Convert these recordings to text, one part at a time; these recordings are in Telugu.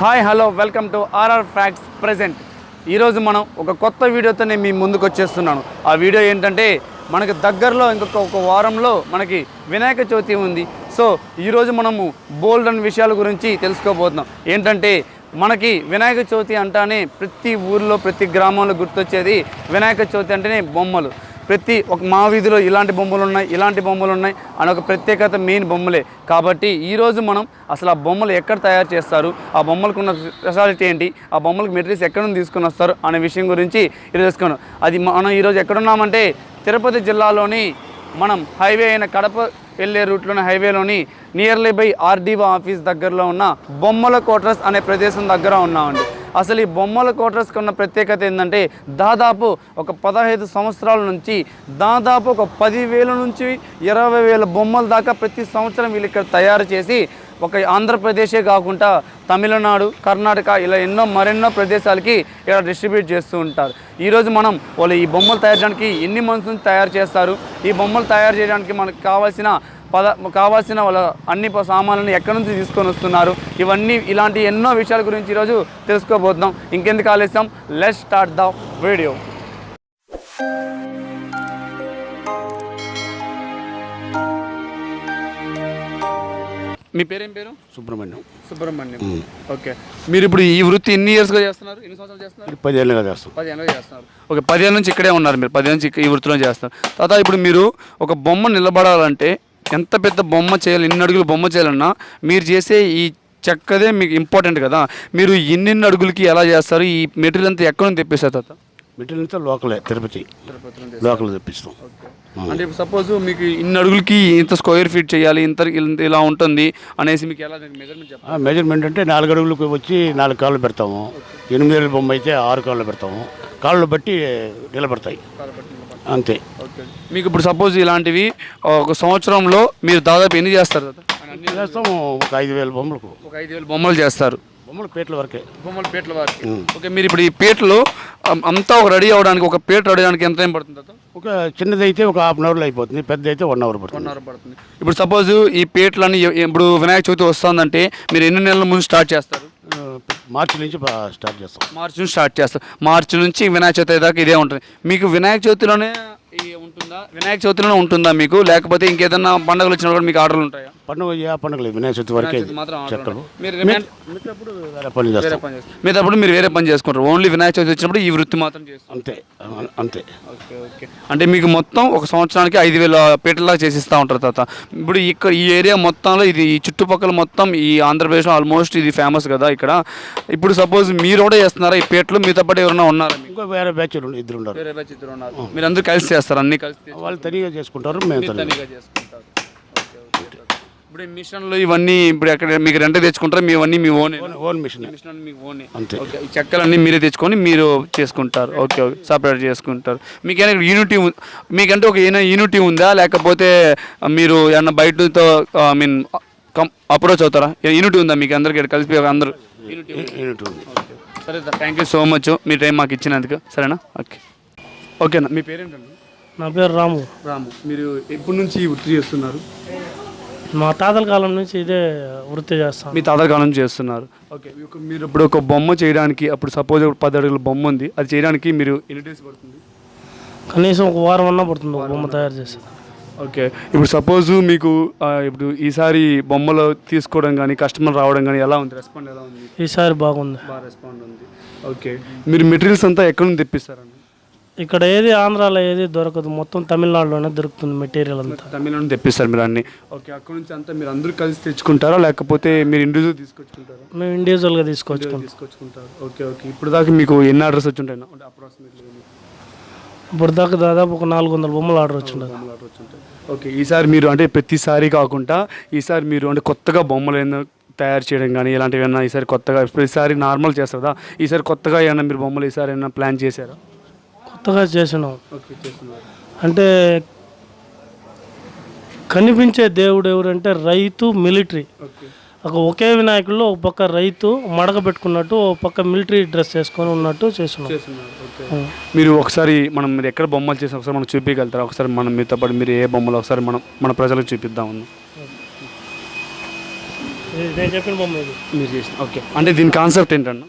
Hi hello welcome to RR facts present. ఈరోజు మనం ఒక కొత్త వీడియోతో నేను మీ ముందుకు వచ్చేస్తున్నాను. ఆ వీడియో ఏంటంటే మనకి దగ్గరలో ఒక వారంలో మనకి వినాయక చవితి ఉంది. సో ఈరోజు మనము బోల్డ్ అనే విషయాల గురించి తెలుసుకోబోతున్నాం. ఏంటంటే మనకి వినాయక చవితి అంటానే ప్రతి ఊర్లో ప్రతి గ్రామంలో గుర్తొచ్చేది వినాయక చవితి అంటేనే బొమ్మలు. ప్రతి ఒక మా వీధిలో ఇలాంటి బొమ్మలు ఉన్నాయి, ఇలాంటి బొమ్మలు ఉన్నాయి అని ఒక ప్రత్యేకత మెయిన్ బొమ్మలే. కాబట్టి ఈరోజు మనం అసలు ఆ బొమ్మలు ఎక్కడ తయారు చేస్తారు, ఆ బొమ్మలకు ఉన్న స్పెషాలిటీ ఏంటి, ఆ బొమ్మలకు మెటీరియల్స్ ఎక్కడ నుంచి తీసుకొని వస్తారు అనే విషయం గురించి ఈరోజు తెలుసుకున్నాం. అది మనం ఈరోజు ఎక్కడున్నామంటే తిరుపతి జిల్లాలోని మనం హైవే అయిన కడప వెళ్ళే రూట్లోని హైవేలోని నియర్లీ బై ఆర్డీఓ ఆఫీస్ దగ్గరలో ఉన్న బొమ్మల క్వార్టర్స్ అనే ప్రదేశం దగ్గర ఉన్నామండి. అసలు ఈ బొమ్మల క్వార్టర్స్కి ఉన్న ప్రత్యేకత ఏంటంటే దాదాపు ఒక 15 సంవత్సరాల నుంచి దాదాపు ఒక 10,000 నుంచి 20,000 బొమ్మల దాకా ప్రతి సంవత్సరం వీళ్ళు ఇక్కడ తయారు చేసి ఒక ఆంధ్రప్రదేశే కాకుండా తమిళనాడు, కర్ణాటక ఇలా మరెన్నో ప్రదేశాలకి ఇలా డిస్ట్రిబ్యూట్ చేస్తూ ఉంటారు. ఈరోజు మనం వాళ్ళు ఈ బొమ్మలు తయారు చేయడానికి ఎన్ని మంత్స్ నుంచి తయారు చేస్తారు, ఈ బొమ్మలు తయారు చేయడానికి మనకు కావాల్సిన వాళ్ళ అన్ని సామాన్లను ఎక్కడి నుంచి తీసుకొని వస్తున్నారు, ఇవన్నీ ఇలాంటి ఎన్నో విషయాల గురించి ఈరోజు తెలుసుకోబోతున్నాం. ఇంకెందుకు ఆలస్యం, లెట్స్ స్టార్ట్ ద వీడియో. మీ పేరేం పేరు? సుబ్రహ్మణ్యం. ఓకే, మీరు ఇప్పుడు ఈ వృత్తి ఎన్ని ఇయర్స్గా చేస్తున్నారు? ఎన్ని సంవత్సరాలు చేస్తున్నారు? 10 ఏళ్ళుగా చేస్తాం. 10 ఏళ్ళుగా చేస్తున్నారు. ఓకే, 10 ఏళ్ళ నుంచి ఇక్కడే ఉన్నారు మీరు, 10 ఏళ్ళ నుంచి ఈ వృత్తిలో చేస్తారు. తర్వాత ఇప్పుడు మీరు ఒక బొమ్మ నిలబడాలంటే ఎంత పెద్ద బొమ్మ చేయాలి, ఎన్ని అడుగులు బొమ్మ చేయాలన్నా మీరు చేసే ఈ చెక్కదే మీకు ఇంపార్టెంట్ కదా. మీరు ఎన్ని అడుగులకి ఎలా చేస్తారు, ఈ మెటీరియల్ అంతా ఎక్కడ నుంచి తెప్పిస్తారు? తర్వాత మెటీరియల్ అంతా లోకలే, తిరుపతి లోకల్ తెప్పిస్తాం. అంటే ఇప్పుడు సపోజ్ మీకు ఇన్ని అడుగులకి ఇంత స్క్వేర్ ఫీట్ చేయాలి, ఇలా ఉంటుంది అనేసి మీకు ఎలా మెజర్మెంట్ చెప్పాలి? మెజర్మెంట్ అంటే 4 అడుగులకు వచ్చి 4 కాళ్ళు పెడతాము. 8 అడుగుల బొమ్మ అయితే 6 కాళ్ళు పెడతాము. కాళ్ళు బట్టి నిలబడతాయి అంతే. మీకు ఇప్పుడు సపోజ్ ఇలాంటివి ఒక సంవత్సరంలో మీరు దాదాపు ఎన్ని చేస్తారు? చేస్తాము ఒక 5,000 బొమ్మలకు. ఒక 5,000 బొమ్మలు చేస్తారు. బొమ్మల పేట్ల వరకే. బొమ్మల పేట్ల వరకే. ఓకే, మీరు ఇప్పుడు ఈ పేట్లు అంతా ఒక రెడీ అవ్వడానికి, ఒక పేట రెడీ అవ్వడానికి ఎంత టైం పడుతుంది? ఒక చిన్నదైతే ఒక ½ అవర్లో అయిపోతుంది, పెద్ద అయితే 1 అవర్ పడుతుంది. 1 అవర్ పడుతుంది. ఇప్పుడు సపోజ్ ఈ పేట్లని ఇప్పుడు వినాయక చవితి వస్తుందంటే మీరు ఎన్ని నెలల ముందు స్టార్ట్ చేస్తారు? మార్చి నుంచి స్టార్ట్ చేస్తాం. మార్చి నుంచి స్టార్ట్ చేస్తాం. మార్చి నుంచి వినాయక చవితి దాకా ఇదే ఉంటుంది. మీకు వినాయక చవితిలోనే ఉంటుందా? వినాయక చవితిలోనే ఉంటుందా మీకు, లేకపోతే ఇంకేదన్నా పండుగలు వచ్చినప్పుడు కూడా మీకు ఆర్డర్లు ఉంటాయా? పండుగలు వినాయక చవితి వరకే చెక్కలు. మీరు వేరే పని చేసుకుంటారు, ఓన్లీ వినాయక చవితి వచ్చినప్పుడు ఈ వృత్తి మాత్రం చేస్తారు అంతే. ఓకే, అంటే మీకు మొత్తం ఒక సంవత్సరానికి 5,000 పేటలా చేసిస్తూ ఉంటారు. తర్వాత ఇప్పుడు ఇక్కడ ఈ ఏరియా మొత్తంలో ఇది ఈ చుట్టుపక్కల మొత్తం ఈ ఆంధ్రప్రదేశ్లో ఆల్మోస్ట్ ఇది ఫేమస్ కదా ఇక్కడ. ఇప్పుడు సపోజ్ మీరు కూడా చేస్తున్నారా ఈ పేటలు? మీతో పాటు ఎవరైనా ఉన్నారా? ఇంకో వేరే బ్యాచ్ ఇద్దరు ఉన్నారు. మీరు అందరూ కలిసి చేస్తారు? అన్ని కలిసి వాళ్ళు తనిగా చేసుకుంటారు, మేము తనిగా చేసుకుంటారు. ఇప్పుడు మిషన్లు ఇవన్నీ ఇప్పుడు ఎక్కడ మీకు రెంట్ తెచ్చుకుంటారు? మీ ఓన్ మిషన్ మీకు ఓన్ అంతే. ఓకే, ఈ చెక్కలన్నీ మీరే తెచ్చుకొని మీరు చేసుకుంటారు. ఓకే, సపరేట్ చేసుకుంటారు. మీకైనా యూనిటీ మీకంటే ఒక ఏమైనా యూనిటీ ఉందా, లేకపోతే మీరు ఏమన్నా బయటతో అప్రోచ్ అవుతారా? యూనిటీ ఉందా మీకు అందరికీ కలిసి అందరూ? యూనిటీ ఉంది. సరే, thank you so much me time మాకు ఇచ్చినందుకు. సరేనా? ఓకేనా. మీ పేరేంటండి? నా పేరు రాము. మీరు ఎప్పటి నుంచి ఈ వృత్తి చేస్తున్నారు? మా తాతల కాలం నుంచి ఇదే వృత్తి చేస్తాను. మీ తాతల కాలం నుంచి చేస్తున్నారు. ఓకే, మీరు ఇప్పుడు ఒక బొమ్మ చేయడానికి, అప్పుడు సపోజ్ 10 అడుగుల బొమ్మ ఉంది, అది చేయడానికి మీరు ఎన్ని డేస్ పడుతుంది? కనీసం ఒక వారం అన్నా పడుతుంది బొమ్మ తయారు చేసేది. ఓకే, ఇప్పుడు సపోజ్ మీకు ఇప్పుడు ఈసారి బొమ్మలు తీసుకోవడం కానీ కస్టమర్ రావడం కానీ ఎలా ఉంది? రెస్పాండ్ ఎలా ఉంది? ఈసారి బాగా రెస్పాండ్ ఉంది. ఓకే, మీరు మెటీరియల్స్ అంతా ఎక్కడ నుంచి తెప్పిస్తారండి? ఇక్కడ ఏది ఆంధ్రాలో ఏది దొరకదు, మొత్తం తమిళనాడులోనే దొరుకుతుంది మెటీరియల్ అంతా. తమిళనాడు తెప్పిస్తారు మీరు అన్ని? ఓకే, అక్కడ నుంచి అంతా మీరు అందరూ కలిసి తెచ్చుకుంటారా, లేకపోతే మీరు ఇండివిజువల్ తీసుకొచ్చుకుంటారా? మేము ఇండివిజువల్గా తీసుకొచ్చుకుంటారు. ఓకే, ఇప్పుడు దాకా మీకు ఎన్ని ఆర్డర్స్ వచ్చి ఉంటాయి అప్రాక్సిమేట్లీ? ఇప్పుడు దాకా దాదాపు ఒక 400 బొమ్మలు ఆర్డర్ వచ్చింటాయి. ఓకే, ఈసారి మీరు అంటే ప్రతిసారి కాకుండా ఈసారి మీరు అంటే కొత్తగా బొమ్మలు ఏమైనా తయారు చేయడం కానీ ఇలాంటివి ఏమైనా ఈసారి కొత్తగా, ప్రతిసారి నార్మల్ చేస్తారు కదా, ఈసారి కొత్తగా ఏమైనా మీరు బొమ్మలు ఈసారి ఏమైనా ప్లాన్ చేశారా? కొత్తగా చేసినాం. అంటే కనిపించే దేవుడు ఎవరంటే రైతు, మిలిటరీ. ఒకే వినాయకుల్లో ఒక పక్క రైతు మడక పెట్టుకున్నట్టు, ఒక పక్క మిలిటరీ డ్రెస్ వేసుకొని ఉన్నట్టు చేస్తున్నాం. మీరు ఒకసారి మీరు ఎక్కడ బొమ్మలు చేసి ఒకసారి మనం చూపించగలుగుతారా? ఒకసారి మనం మీతో పాటు మీరు ఏ బొమ్మలు ఒకసారి మన ప్రజలకు చూపిద్దామన్నా. నేను చెప్పిన బొమ్మ ఇది మీరు చేసిన. ఓకే, అంటే దీని కాన్సెప్ట్ ఏంటన్నా?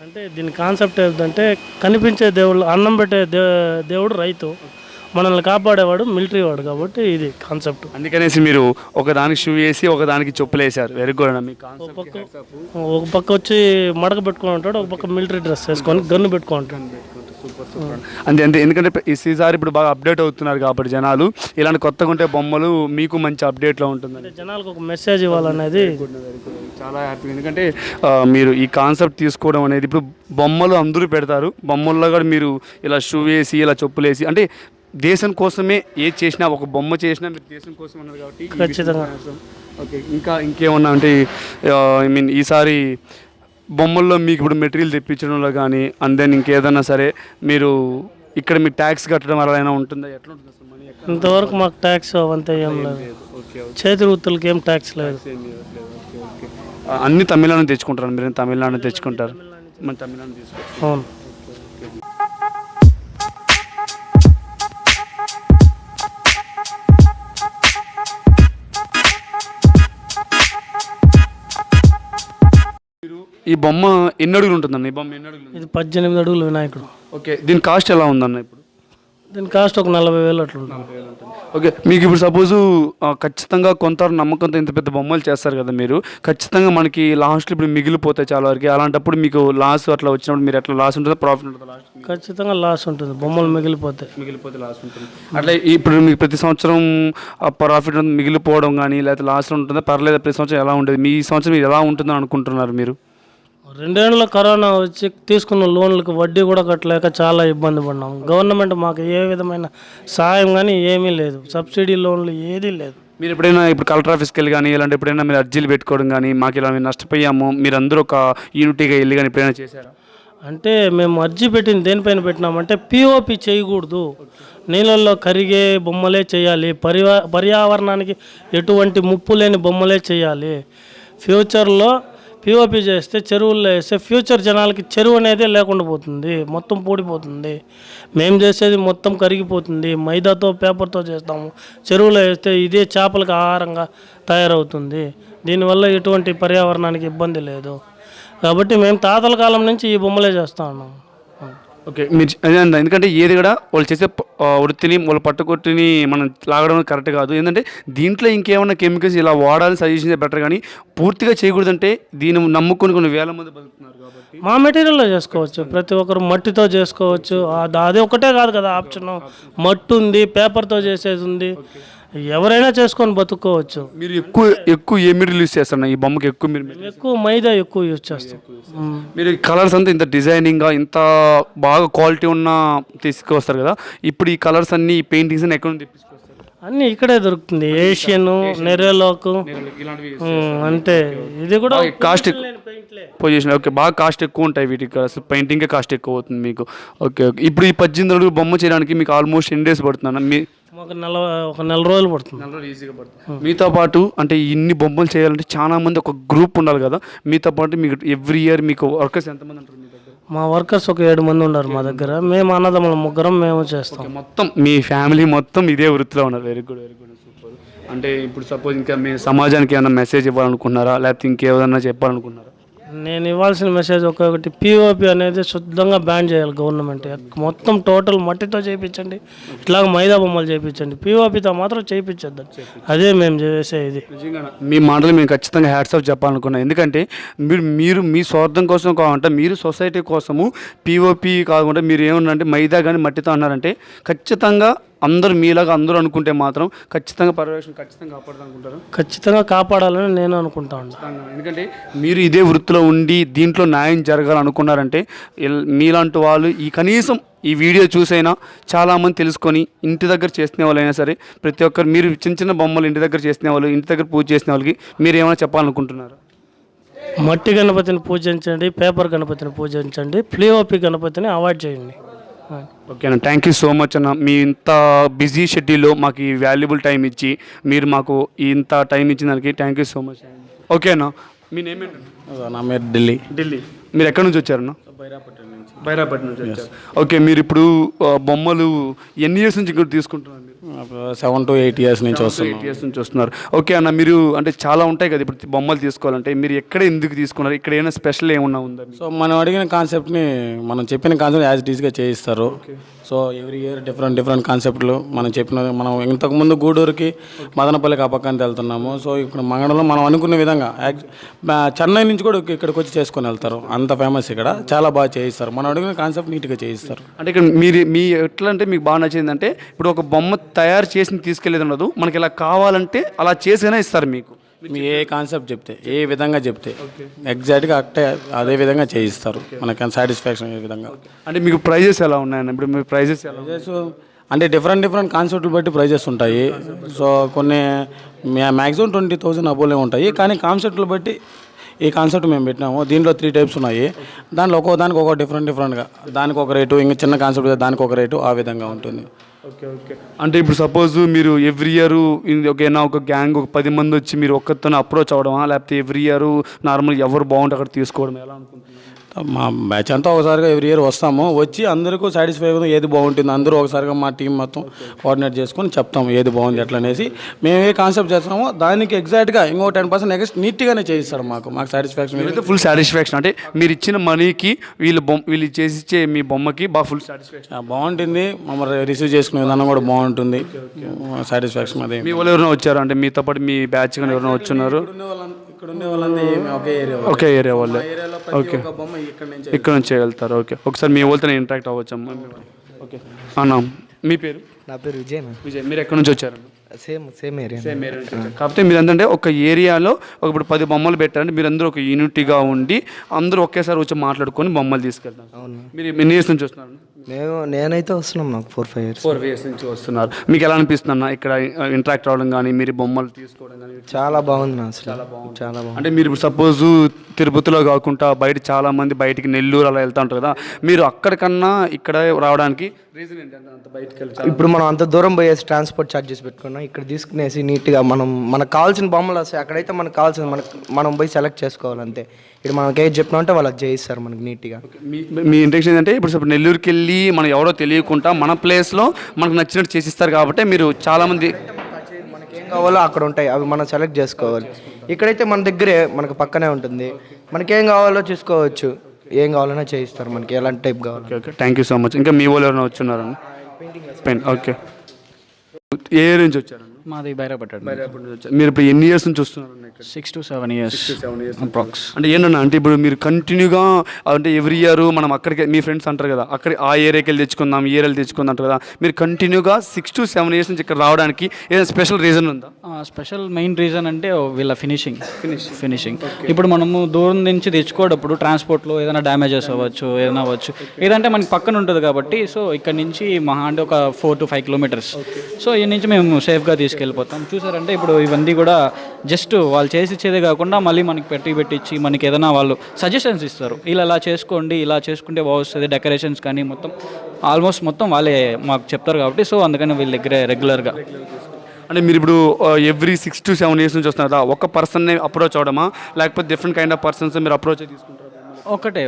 అంటే దీని కాన్సెప్ట్ ఏంటంటే కనిపించే దేవుడు, అన్నం పెట్టే దేవుడు రైతు, మనల్ని కాపాడేవాడు మిలిటరీ వాడు, కాబట్టి ఇది కాన్సెప్ట్. అందుకనేసి మీరు ఒకదానికి షూ వేసి ఒకదానికి చెప్పులు వేసారు. వెరీ గుడ్ అన్న. మీ కాన్సెప్ట్ ఒక పక్క వచ్చి మడక పెట్టుకొని ఉంటాడు, ఒక పక్క మిలిటరీ డ్రెస్ వేసుకొని గన్ను పెట్టుకొని ఉంటాడు. సూపర్ సూపర్ అంతే అంతే. ఎందుకంటే ఈసారి ఇప్పుడు బాగా అప్డేట్ అవుతున్నారు కాబట్టి జనాలు, ఇలాంటి కొత్తగా ఉంటే బొమ్మలు మీకు మంచి అప్డేట్లో ఉంటుంది. అంటే జనాలకు ఒక మెసేజ్ ఇవ్వాలనేది చాలా హ్యాపీ. ఎందుకంటే మీరు ఈ కాన్సెప్ట్ తీసుకోవడం అనేది, ఇప్పుడు బొమ్మలు అందరూ పెడతారు, బొమ్మల్లో కూడా మీరు ఇలా షూ వేసి ఇలా చెప్పులు వేసి, అంటే దేశం కోసమే ఏది చేసినా, ఒక బొమ్మ చేసినా మీరు దేశం కోసం అన్నారు కాబట్టి ఖచ్చితంగా. ఓకే, ఇంకేమన్నా అంటే ఐ మీన్ ఈసారి బొమ్మల్లో మీకు ఇప్పుడు మెటీరియల్ తెప్పించడంలో కానీ, అండ్ దెన్ ఇంకేదన్నా సరే మీరు ఇక్కడ మీ ట్యాక్స్ కట్టడం అలా అయినా ఉంటుందా? ఎట్లా ఉంటుంది అసలు మనీ? ఇంతవరకు మాకు ట్యాక్స్ అవంతా ఏం లేదు. చేతి వృత్తులకి ఏం ట్యాక్స్ లేదు. అన్ని తమిళనాడు తెచ్చుకుంటారు మీరు? తమిళనాడు తెచ్చుకుంటారు, మన తమిళనాడు తీసుకుంటారు. అవును. ఈ బొమ్మ ఎన్ని అడుగులు ఉంటుందన్న? ఈ బొమ్మ ఎన్ని అడుగులు? ఇది 18 అడుగులు వినాయకుడు. ఓకే, దీని కాస్ట్ ఎలా ఉందన్న ఇప్పుడు? దీని కాస్ట్ ఒక 40,000 అట్లా ఉంటుంది. ఓకే, మీకు ఇప్పుడు సపోజు ఖచ్చితంగా కొంత నమ్మకంతో ఇంత పెద్ద బొమ్మలు చేస్తారు కదా మీరు, ఖచ్చితంగా మనకి లాస్ట్లో ఇప్పుడు మిగిలిపోతాయి చాలా వరకు. అలాంటప్పుడు మీకు లాస్ అట్లా వచ్చినప్పుడు మీరు ఎట్లా లాస్ ఉంటుందా ప్రాఫిట్ ఉంటుందా? లాస్ట్ ఖచ్చితంగా లాస్ ఉంటుంది, బొమ్మలు మిగిలిపోతే లాస్ ఉంటుంది. అట్లా ఇప్పుడు మీకు ప్రతి సంవత్సరం ప్రాఫిట్ మిగిలిపోవడం కానీ లేకపోతే లాస్ ఉంటుందా? పర్లేదు, ప్రతి సంవత్సరం ఎలా ఉంటుంది? మీ సంవత్సరం ఎలా ఉంటుందని అనుకుంటున్నారు మీరు? 2 ఏళ్ళలో కరోనా వచ్చి తీసుకున్న లోన్లకు వడ్డీ కూడా కట్టలేక చాలా ఇబ్బంది పడినాం. గవర్నమెంట్ మాకు ఏ విధమైన సహాయం కానీ ఏమీ లేదు, సబ్సిడీ లోన్లు ఏదీ లేదు. మీరు ఎప్పుడైనా ఇప్పుడు కలెక్టర్ ఆఫీస్కి వెళ్ళి కానీ ఇలాంటి ఎప్పుడైనా మీరు అర్జీలు పెట్టుకోవడం కానీ, మాకు ఇలా మేము నష్టపోయాము, మీరు అందరూ ఒక యూనిటీగా వెళ్ళి కానీ ఎప్పుడైనా చేశారా? అంటే మేము అర్జీ పెట్టింది దేనిపైన పెట్టినామంటే పిఓపి చేయకూడదు, నీళ్ళల్లో కరిగే బొమ్మలే చేయాలి, పర్యావరణానికి ఎటువంటి ముప్పు లేని బొమ్మలే చేయాలి. ఫ్యూచర్లో పిఓపి చేస్తే, చెరువుల్లో వేస్తే ఫ్యూచర్ జనాలకి చెరువు అనేది లేకుండా పోతుంది, మొత్తం పూడిపోతుంది. మేము చేసేది మొత్తం కరిగిపోతుంది, మైదాతో పేపర్తో చేస్తాము. చెరువులో వేస్తే ఇదే చేపలకు ఆహారంగా తయారవుతుంది. దీనివల్ల ఎటువంటి పర్యావరణానికి ఇబ్బంది లేదు. కాబట్టి మేము తాతల కాలం నుంచి ఈ బొమ్మలే చేస్తూ ఉన్నాం. ఓకే, మీరు ఎందుకంటే ఏది కూడా వాళ్ళు చేసే వృత్తిని వాళ్ళు పట్టుకొట్టిని మనం లాగడం కరెక్ట్ కాదు. ఏంటంటే దీంట్లో ఇంకేమైనా కెమికల్స్ ఇలా వాడాలని సజెషన్ బెటర్, కానీ పూర్తిగా చేయకూడదంటే దీన్ని నమ్ముకొని కొన్ని వేల మంది బతుకుతున్నారు కాబట్టి మా మెటీరియల్లో చేసుకోవచ్చు, ప్రతి ఒక్కరు మట్టితో చేసుకోవచ్చు. అది ఒకటే కాదు కదా ఆప్షన్, మట్టి ఉంది, పేపర్తో చేసేది ఉంది, ఎవరైనా చేసుకొని బతుక్కోవచ్చు. మీరు ఎక్కువ ఏ మెటీరియల్ యూస్ చేస్తున్నారు ఈ బొమ్మకి? ఎక్కువ మైదా ఎక్కువ యూజ్ చేస్తాం. మీరు కలర్స్ అంతా ఇంత డిజైనింగ్గా ఇంత బాగా క్వాలిటీ ఉన్న తీసుకొస్తారు కదా, ఇప్పుడు ఈ కలర్స్ అన్ని ఈ పెయింటింగ్స్ అన్ని ఎక్కడ నుంచి తెప్పించుకొస్తారు? అన్నీ ఇక్కడే దొరుకుతుంది, ఏషియన్, నెరేలోకు. అంటే ఇది కూడా కాస్ట్ పొజిషన్. ఓకే, బాగా కాస్ట్ ఎక్కువ ఉంటాయి వీటికి, అసలు పెయింటింగ్కే కాస్ట్ ఎక్కువ అవుతుంది మీకు. ఓకే ఓకే, ఇప్పుడు ఈ 18 అడుగులు బొమ్మ చేయడానికి మీకు ఆల్మోస్ట్ ఎన్ని డేస్ పడుతుందన్న? ఒక నెల రోజులు పడుతుంది. ఈజీగా పడుతుంది. మీతో పాటు అంటే ఇన్ని బొమ్మలు చేయాలంటే చాలా మంది ఒక గ్రూప్ ఉండాలి కదా, మీతో పాటు మీకు ఎవ్రీ ఇయర్ మీకు వర్కర్స్ ఎంతమంది ఉంటారు మీ దగ్గర? మా వర్కర్స్ ఒక 7 మంది ఉన్నారు మా దగ్గర. మేము అన్నదమ్ముల ముగ్గురం మేము చేస్తాం. మొత్తం మీ ఫ్యామిలీ మొత్తం ఇదే వృత్తిలో ఉన్నారు. Very good super. అంటే ఇప్పుడు సపోజ్ ఇంకా మీ సమాజానికి ఏమైనా మెసేజ్ ఇవ్వాలనుకున్నారా, లేకపోతే ఇంకేదన్నా చెప్పాలనుకున్నారా? నేను ఇవ్వాల్సిన మెసేజ్ ఒకటి, పిఓపి అనేది శుద్ధంగా బ్యాన్ చేయాలి గవర్నమెంట్. మొత్తం టోటల్ మట్టితో చేయించండి, ఇట్లాగ మైదా బొమ్మలు చేయించండి, పిఓపితో మాత్రం చేయించద్దు. అదే మేము చేసేది. మీ మాటలు మేము ఖచ్చితంగా హ్యాట్స్ ఆఫ్ చెప్పాలనుకున్నాం. ఎందుకంటే మీరు మీ స్వార్థం కోసం కావాలంటే, మీరు సొసైటీ కోసము పిఓపి కాకుండా మీరు ఏమన్నారంటే మైదా కానీ మట్టితో అన్నారంటే, ఖచ్చితంగా అందరూ మీలాగా అందరూ అనుకుంటే మాత్రం ఖచ్చితంగా పర్యవేక్షణ ఖచ్చితంగా కాపాడాలనుకుంటారు. ఖచ్చితంగా కాపాడాలని నేను అనుకుంటాను. ఎందుకంటే మీరు ఇదే వృత్తిలో ఉండి దీంట్లో న్యాయం జరగాలనుకున్నారంటే, మీలాంటి వాళ్ళు ఈ కనీసం ఈ వీడియో చూసైనా చాలామంది తెలుసుకొని ఇంటి దగ్గర చేసుకునే వాళ్ళైనా సరే, ప్రతి ఒక్కరు మీరు చిన్న చిన్న బొమ్మలు ఇంటి దగ్గర చేసుకునే వాళ్ళు, ఇంటి దగ్గర పూజ చేసిన వాళ్ళకి మీరు ఏమైనా చెప్పాలనుకుంటున్నారు? మట్టి గణపతిని పూజించండి, పేపర్ గణపతిని పూజించండి, పిఓపి గణపతిని అవాయిడ్ చేయండి. ఓకే అన్న, థ్యాంక్ యూ సో మచ్ అన్న. మీ ఇంత బిజీ షెడ్యూల్లో మాకు ఈ వాల్యుబుల్ టైం ఇచ్చి మీరు మాకు ఇంత టైం ఇచ్చిన దానికి thank you so much. Okay అన్న, మీ నేమ్ ఏంటన్నా? నా పేరు ఢిల్లీ. మీరు ఎక్కడి నుంచి వచ్చారన్న? బైరాపట్నం నుంచి వచ్చారు. ఓకే, మీరు ఇప్పుడు బొమ్మలు ఎన్ని ఇయర్స్ నుంచి ఇక్కడ తీసుకుంటున్నారు మీరు? ఒక 7 to 8 years నుంచి వస్తున్నాం. 8 years నుంచి వస్తున్నారు. ఓకే అన్న, మీరు అంటే చాలా ఉంటాయి కదా ఇప్పుడు బొమ్మలు తీసుకోవాలంటే, మీరు ఎక్కడ ఎందుకు తీసుకున్నారు? ఇక్కడ ఏమైనా స్పెషల్ ఏమన్నా ఉందా? సో మనం అడిగిన కాన్సెప్ట్ని, మనం చెప్పిన కాన్సెప్ట్ యాజ్ ఇట్ ఈస్గా చేయిస్తారు. సో ఎవ్రీ ఇయర్ డిఫరెంట్ కాన్సెప్ట్లు మనం ఇంతకుముందు గూడూరుకి మదనపల్లికి ఆ పక్కన వెళ్తున్నాము. సో ఇక్కడ మంగళంలో మనం అనుకున్న విధంగా చెన్నై నుంచి కూడా ఇక్కడికి వచ్చి చేసుకొని వెళ్తారు. అంత ఫేమస్ ఇక్కడ, చాలా బాగా చేయిస్తారు. మనం అడిగిన కాన్సెప్ట్ నీట్గా చేయిస్తారు. అంటే ఇక్కడ మీ ఎట్లా అంటే మీకు బాగా నచ్చిందంటే, ఇప్పుడు ఒక బొమ్మ తయారు చేసి తీసుకెళ్ళేది ఉండదు, మనకి ఇలా కావాలంటే అలా చేసినా ఇస్తారు. మీకు ఏ కాన్సెప్ట్ చెప్తే, ఏ విధంగా చెప్తే ఎగ్జాక్ట్గా అదే విధంగా చేయిస్తారు. మనకి సాటిస్ఫాక్షన్ ఏ విధంగా. అంటే మీకు ప్రైజెస్ ఎలా ఉన్నాయన్న? ఇప్పుడు మీ ప్రైజెస్ ఎలా? అంటే డిఫరెంట్ కాన్సెప్ట్లు బట్టి ప్రైజెస్ ఉంటాయి. సో కొన్ని మ్యాక్సిమం 20,000 అబోలే ఉంటాయి. కానీ కాన్సెప్ట్లు బట్టి ఈ కాన్సెప్ట్ మేము పెట్టినాము. దీంట్లో 3 types ఉన్నాయి. దాంట్లో ఒక్కోదానికి ఒక్కో డిఫరెంట్గా, దానికి ఒక రేటు, ఇంకా చిన్న కాన్సెప్ట్ దానికి ఒక రేటు, ఆ విధంగా ఉంటుంది. ఓకే. అంటే ఇప్పుడు సపోజ్ మీరు ఎవ్రీ ఇయర్ ఒక గ్యాంగ్ ఒక 10 మంది వచ్చి మీరు ఒక్కరితోనే అప్రోచ్ అవ్వడమా, లేకపోతే ఎవ్రీ ఇయర్ నార్మల్ ఎవరు బాగుంటే అక్కడ తీసుకోవడం ఎలా అనుకుంటున్నారు? మా బ్యాచ్ అంతా ఒకసారిగా ఎవ్రీ ఇయర్ వస్తాము. వచ్చి అందరికీ సాటిస్ఫై అవుతుంది, ఏది బాగుంటుంది అందరూ ఒకసారిగా మా టీం మొత్తం కోఆర్డినేట్ చేసుకొని చెప్తాము ఏది బాగుంది ఎట్లా అనేసి. మేము ఏ కాన్సెప్ట్ చేస్తామో దానికి ఎగ్జాక్ట్గా ఇంకో 10% నెక్స్ట్ నీట్గానే చేయిస్తారు. మాకు సాటిస్ఫాక్షన్ అయితే ఫుల్ సాటిస్ఫాక్షన్. అంటే మీరు ఇచ్చిన మనీకి వీళ్ళు చేసి ఇచ్చే మీ బొమ్మకి బాగా ఫుల్ సాటిస్ఫాక్షన్ బాగుంటుంది. మమ్మల్ని రిసీవ్ చేసుకునే విధానం కూడా బాగుంటుంది. సాటిస్ఫాక్షన్ అదే. మీ వాళ్ళు ఎవరైనా వచ్చారు అంటే మీతో పాటు మీ బ్యాచ్ కానీ ఎవరైనా వచ్చున్నారు? ఇక్కడ ఉండే వాళ్ళంతా ఒకే ఏరియా వాళ్ళే. ఓకే, ఇక్కడ నుంచి వెళ్తారు. ఓకే, ఒకసారి మీ వాళ్ళతో ఇంటరాక్ట్ అవ్వచ్చమ్మా. ఓకే అన్న, మీ పేరు? నా పేరు విజయ్. మీరు ఎక్కడి నుంచి వచ్చారు? Same area. కాకపోతే మీరు ఏంటంటే ఒక ఏరియాలో ఇప్పుడు 10 బొమ్మలు పెట్టారంటే మీరు అందరూ ఒక యూనిటీగా ఉండి అందరూ ఒకేసారి వచ్చి మాట్లాడుకొని బొమ్మలు తీసుకెళ్తారు. అవును. మీరు ఎన్ని ఇయర్స్ నుంచి వస్తున్నారు? నేనైతే వస్తున్నాం, నాకు 4-5 years. 4 years నుంచి వస్తున్నారు. మీకు ఎలా అనిపిస్తుందన్న ఇక్కడ ఇంటరాక్ట్ అవ్వడం కానీ, మీరు బొమ్మలు తీసుకోవడం కానీ? చాలా బాగుంది నా, చాలా బాగుంది. అంటే మీరు సపోజ్ తిరుపతిలో కాకుండా బయట చాలా మంది బయటికి నెల్లూరు అలా వెళ్తూ ఉంటారు కదా, మీరు అక్కడికన్నా ఇక్కడ రావడానికి రీజన్ ఏంటంటే అంత బయటకు వెళ్తారు? ఇప్పుడు మనం అంత దూరం పోయేసి ట్రాన్స్పోర్ట్ ఛార్జెస్ పెట్టుకున్నాం, ఇక్కడ తీసుకునేసి నీట్గా మనకు కావాల్సిన బొమ్మలు వస్తాయి. అక్కడైతే మనకు కావాల్సిన మనం పోయి సెలెక్ట్ చేసుకోవాలి అంతే. ఇప్పుడు మనకి ఏది చెప్పినా అంటే వాళ్ళకి చేయిస్తారు మనకి నీట్గా. మీ ఇంటెన్షన్ ఏంటంటే ఇప్పుడు నెల్లూరుకి వెళ్ళి మనం ఎవరో తెలియకుండా మన ప్లేస్లో మనకు నచ్చినట్టు చేసిస్తారు కాబట్టి మీరు చాలామంది మనకేం కావాలో అక్కడ ఉంటాయి, అవి మనం సెలెక్ట్ చేసుకోవాలి. ఇక్కడైతే మన దగ్గరే మనకు పక్కనే ఉంటుంది, మనకేం కావాలో చూసుకోవచ్చు, ఏం కావాలన్నా చేయిస్తారు మనకి, ఎలాంటి టైప్ కావాలి. Okay, thank you so much. ఇంకా మీ వాళ్ళు ఎవరైనా వచ్చున్నారని? ఓకే, ఏ ఏరియా నుంచి వచ్చారు? మాది బైరాపట్. మీరు ఇప్పుడు ఎన్ని ఇయర్స్ నుంచి వస్తున్నారు? 6 to 7 years అప్రాక్స్. అంటే ఏంటన్నా అంటే ఇప్పుడు మీరు కంటిన్యూగా అంటే ఎవ్రీ ఇయర్ మనం అక్కడికి మీ ఫ్రెండ్స్ అంటారు కదా, అక్కడ ఆ ఏరియాకి వెళ్ళి తెచ్చుకుందాం, ఈ ఏరియాకి తెచ్చుకుందాం అంటారు కదా, మీరు కంటిన్యూగా 6 to 7 years నుంచి ఇక్కడ రావడానికి ఏదైనా స్పెషల్ రీజన్ ఉందా? స్పెషల్ మెయిన్ రీజన్ అంటే వీళ్ళ ఫినిషింగ్. ఇప్పుడు మనము దూరం నుంచి తెచ్చుకోవడప్పుడు ట్రాన్స్పోర్ట్లో ఏదైనా డ్యామేజెస్ అవ్వచ్చు, ఏదైనా అవ్వచ్చు. ఏదంటే మనకి పక్కన ఉంటుంది కాబట్టి సో ఇక్కడ నుంచి మహా అంటే ఒక 4 to 5 kilometers. సో ఈ నుంచి మేము సేఫ్గా తీసుకెళ్ళిపోతాం. చూసారంటే ఇప్పుడు ఇవన్నీ కూడా జస్ట్ వాళ్ళు చేసి ఇచ్చేదే కాకుండా మళ్ళీ మనకి పెట్టించి మనకి ఏదైనా వాళ్ళు సజెషన్స్ ఇస్తారు, ఇలా చేసుకోండి, ఇలా చేసుకుంటే బాగుస్తుంది, డెకరేషన్స్ కానీ మొత్తం వాళ్ళే మాకు చెప్తారు కాబట్టి సో అందుకని వీళ్ళ దగ్గరే రెగ్యులర్గా. అంటే మీరు ఇప్పుడు ఎవ్రీ 6 to 7 years నుంచి వస్తున్నారు కదా, ఒక పర్సన్ని అప్రోచ్ అవడమా లేకపోతే డిఫరెంట్ కైండ్ ఆఫ్ పర్సన్స్ మీరు అప్రోచ్ తీసుకుంటారు? ఒక్కరే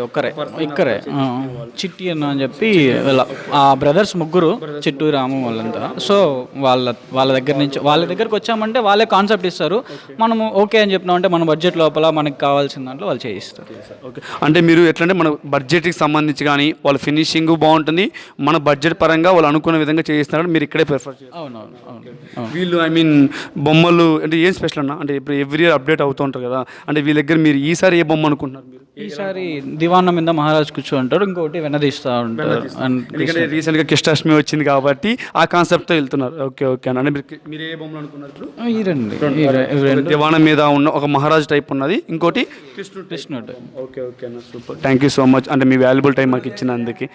ఇక్కడే చిట్టి అన్న అని చెప్పి ఆ బ్రదర్స్ ముగ్గురు, చిట్టు రాము వాళ్ళంతా. సో వాళ్ళ దగ్గరికి వచ్చామంటే వాళ్ళే కాన్సెప్ట్ ఇస్తారు, మనము ఓకే అని చెప్పినామంటే మన బడ్జెట్ లోపల మనకి కావాల్సిన దాంట్లో వాళ్ళు చేయిస్తారు. ఓకే, అంటే మీరు ఎట్లా అంటే మన బడ్జెట్కి సంబంధించి కానీ వాళ్ళ ఫినిషింగ్ బాగుంటుంది, మన బడ్జెట్ పరంగా వాళ్ళు అనుకున్న విధంగా చేయిస్తున్నారు, మీరు ఇక్కడే ప్రిఫర్ చేస్తారు? అవును. వీళ్ళు బొమ్మలు అంటే ఏం స్పెషల్ అన్న? అంటే ఇప్పుడు ఎవ్రీ ఇయర్ అప్డేట్ అవుతూ ఉంటారు కదా, అంటే వీళ్ళ దగ్గర మీరు ఈసారి ఏ బొమ్మ అనుకుంటున్నారు? మీరు ఈసారి దివాన్న మీద మహారాజ్ కూర్చో ఉంటారు, ఇంకోటి వెనదీస్తూ ఉంటారు. ఎందుకంటే రీసెంట్గా కృష్ణాష్టమి వచ్చింది కాబట్టి ఆ కాన్సెప్ట్తో వెళ్తున్నారు. ఓకే అన్న, మీరు ఏ బొమ్మలు అనుకున్నారు? దివాన మీద ఉన్న ఒక మహారాజ్ టైప్ ఉన్నది, ఇంకోటి కృష్ణుడు. ఓకే అన్న, super, thank you so much. అంటే మీ వాల్యుబుల్ టైం మాకు ఇచ్చినందుకు.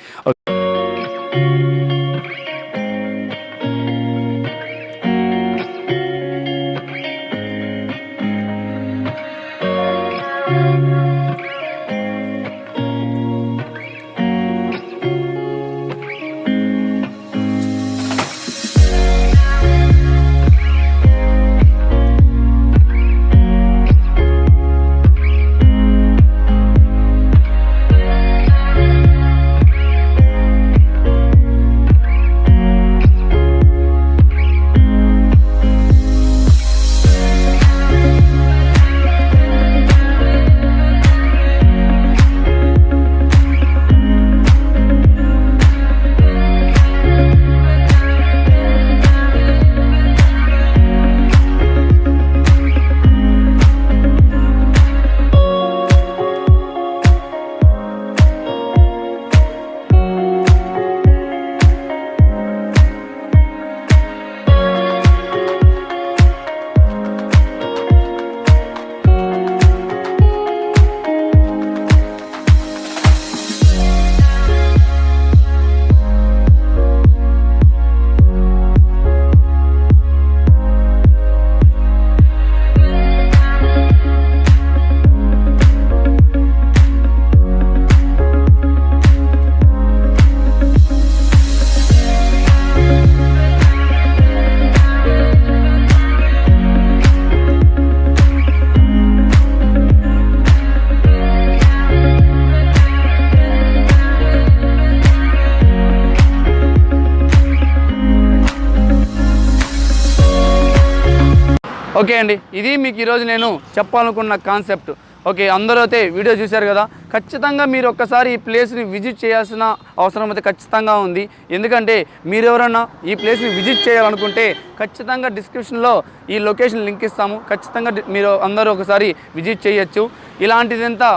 ఓకే అండి, ఇది మీకు ఈరోజు నేను చెప్పాలనుకున్న కాన్సెప్ట్. ఓకే, అందరూ అయితే వీడియో చూశారు కదా. ఖచ్చితంగా మీరు ఒక్కసారి ఈ ప్లేస్ని విజిట్ చేయాల్సిన అవసరం అయితే ఖచ్చితంగా ఉంది. ఎందుకంటే మీరు ఎవరన్నా ఈ ప్లేస్ని విజిట్ చేయాలనుకుంటే ఖచ్చితంగా డిస్క్రిప్షన్లో ఈ లొకేషన్ లింక్ ఇస్తాము. ఖచ్చితంగా మీరు అందరూ ఒకసారి విజిట్ చేయొచ్చు. ఇలాంటిదంతా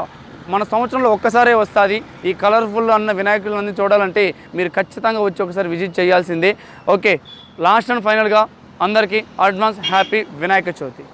మన సంవత్సరంలో ఒక్కసారే వస్తుంది. ఈ కలర్ఫుల్ అన్న వినాయకులన్నీ చూడాలంటే మీరు ఖచ్చితంగా వచ్చి ఒకసారి విజిట్ చేయాల్సిందే. ఓకే, లాస్ట్ అండ్ ఫైనల్గా అందరికీ అడ్వాన్స్ హ్యాపీ వినాయక చవితి.